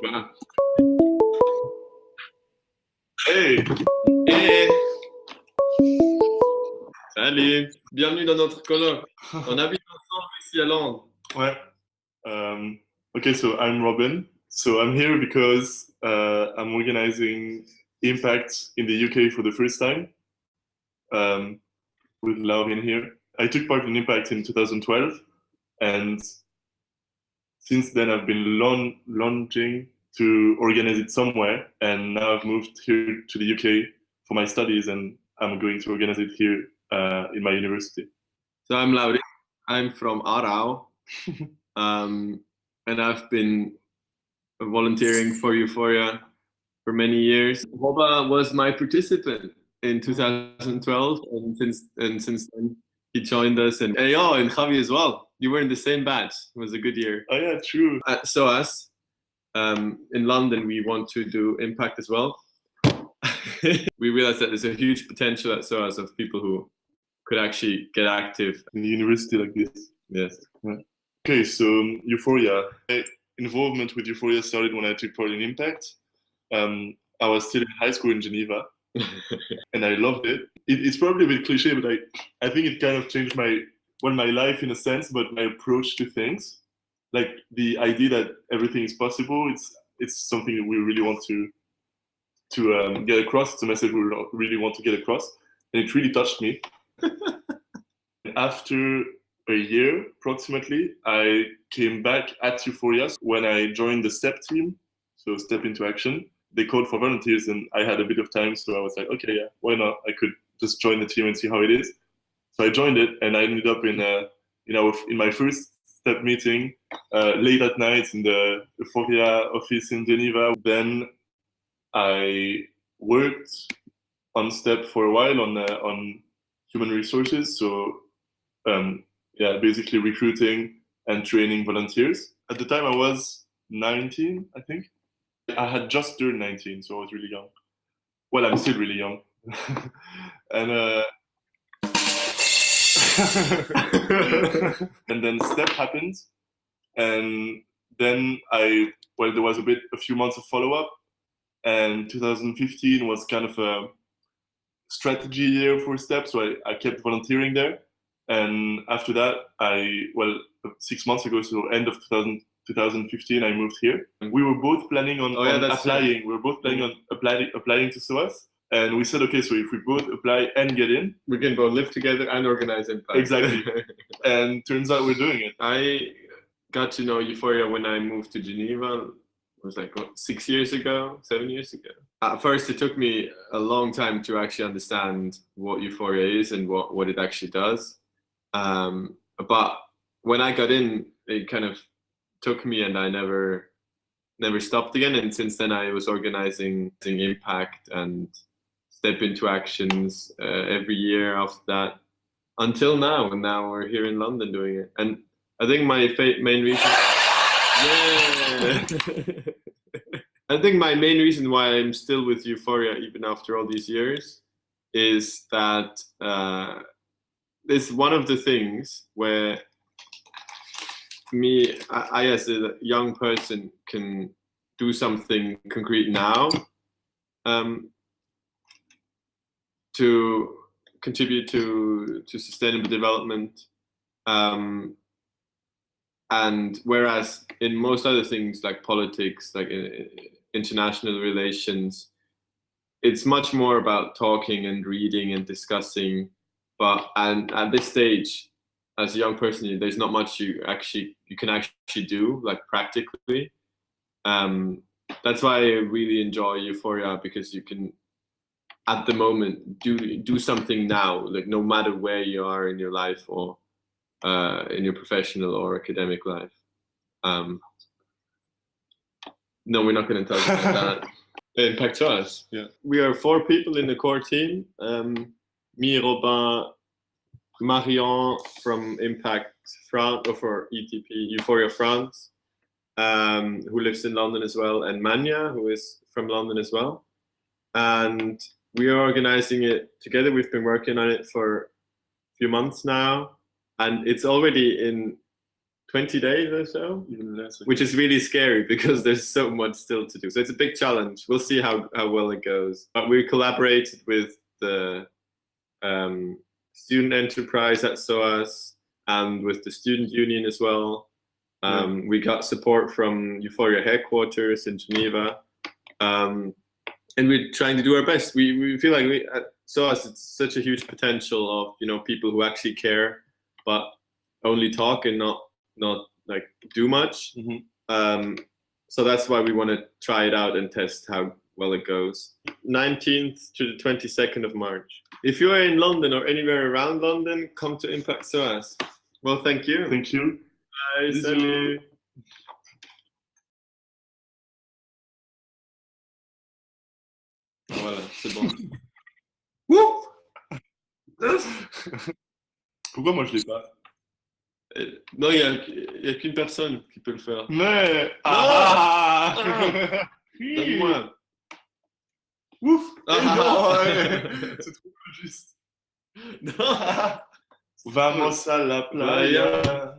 pas. Hey! Hey! Salut! Bienvenue dans notre colloque. On habite ensemble ici à Londres. Ouais. Okay, so I'm Robin. So I'm here because I'm organizing Impact in the UK for the first time with Laurin here. I took part in Impact in 2012, and since then I've been launching to organize it somewhere, and now I've moved here to the UK for my studies, and I'm going to organize it here in my university. So I'm Laurin. I'm from Aarau. And I've been volunteering for Euphoria for many years. Hoba was my participant in 2012, and since then he joined us. And and Javi as well. You were in the same batch. It was a good year. Oh yeah, true. At SOAS in London, we want to do Impact as well. We realized that there's a huge potential at SOAS of people who could actually get active in a university like this. Yes. Yeah. Okay, so Euphoria. My involvement with Euphoria started when I took part in Impact. I was still in high school in Geneva, and I loved it. It's probably a bit cliche, but I think it kind of changed my life in a sense, but my approach to things. Like the idea that everything is possible. It's something that we really want to get across. It's a message we really want to get across, and it really touched me. After a year, approximately, I came back at Euphoria when I joined the STEP team, so Step Into Action. They called for volunteers, and I had a bit of time, so I was like, okay, yeah, why not? I could just join the team and see how it is. So I joined it, and I ended up in my first STEP meeting late at night in the Euphoria office in Geneva. Then I worked on STEP for a while on human resources, so basically recruiting and training volunteers. At the time I was 19, I think. I had just turned 19, so I was really young. Well, I'm still really young. And and then STEP happened, and then there was a few months of follow-up, and 2015 was kind of a strategy year for STEP, so I kept volunteering there. And after that, 6 months ago, so end of 2015, I moved here. And we were both planning on applying. True. We were both planning on applying to SOAS. And we said, okay, so if we both apply and get in, we can both live together and organize Impact. Exactly. And turns out we're doing it. I got to know Euphoria when I moved to Geneva. It was like 7 years ago. At first, it took me a long time to actually understand what Euphoria is and what it actually does. But when I got in, it kind of took me, and I never stopped again. And since then, I was organizing Impact and Step Into Actions every year after that, until now. And now we're here in London doing it. And I think my main reason... I think my main reason why I'm still with Euphoria, even after all these years, is that it's one of the things where I as a young person can do something concrete now to contribute to sustainable development. And whereas in most other things like politics, like international relations, it's much more about talking and reading and discussing. And at this stage, as a young person, there's not much you can actually do, like practically. That's why I really enjoy Euphoria, because you can, at the moment, do something now, like no matter where you are in your life or in your professional or academic life. No, we're not going to talk about that. Impact SOAS. Yeah. We are 4 people in the core team. Me, Robin, Marion from Impact France, or for ETP, Euphoria France, who lives in London as well, and Manya, who is from London as well. And we are organizing it together. We've been working on it for a few months now, and it's already in 20 days or so, Even less. which is really scary because there's so much still to do. So it's a big challenge. We'll see how well it goes. But we collaborated with the student enterprise at SOAS and with the student union as well. We got support from Euphoria headquarters in Geneva. And we're trying to do our best. We feel like at SOAS, it's such a huge potential of, people who actually care, but only talk and not like do much. Mm-hmm. So that's why we want to try it out and test how well it goes. 19th to the 22nd of March. If you are in London or anywhere around London, come to Impact SOAS. Well, thank you. Thank you. Bye, salut. Voilà, c'est bon. Pourquoi moi je l'ai pas? Non, il y a qu'une personne qui peut le faire. Mais Donne-moi. Ouf. Non, c'est trop juste. Non. Vamos a la playa.